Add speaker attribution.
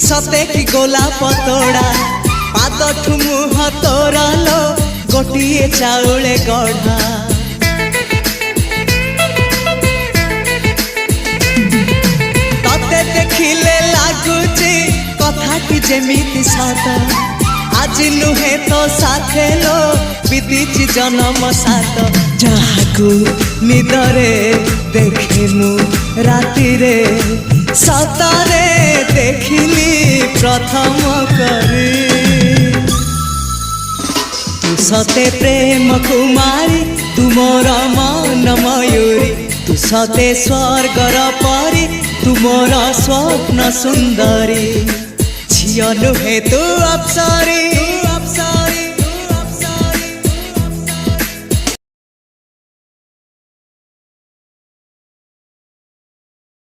Speaker 1: सते कि गोलाप तोड़ा पाद मुह तोर लो गोटे चाउले गढ़ा तते देखिले लगुची कथाटी जेमिति सत आज नुहे तो साथे लो बीतीची जन्म सात जहाकू निदरे देखे मु राति रे सतरे देखिली प्रथम करी तू सते प्रेम कुमारी तू मोर मन मयूरी तू सते स्वर्गर परी तू मोर स्वप्न सुंदरी झियो नुहे तू अप्सरी।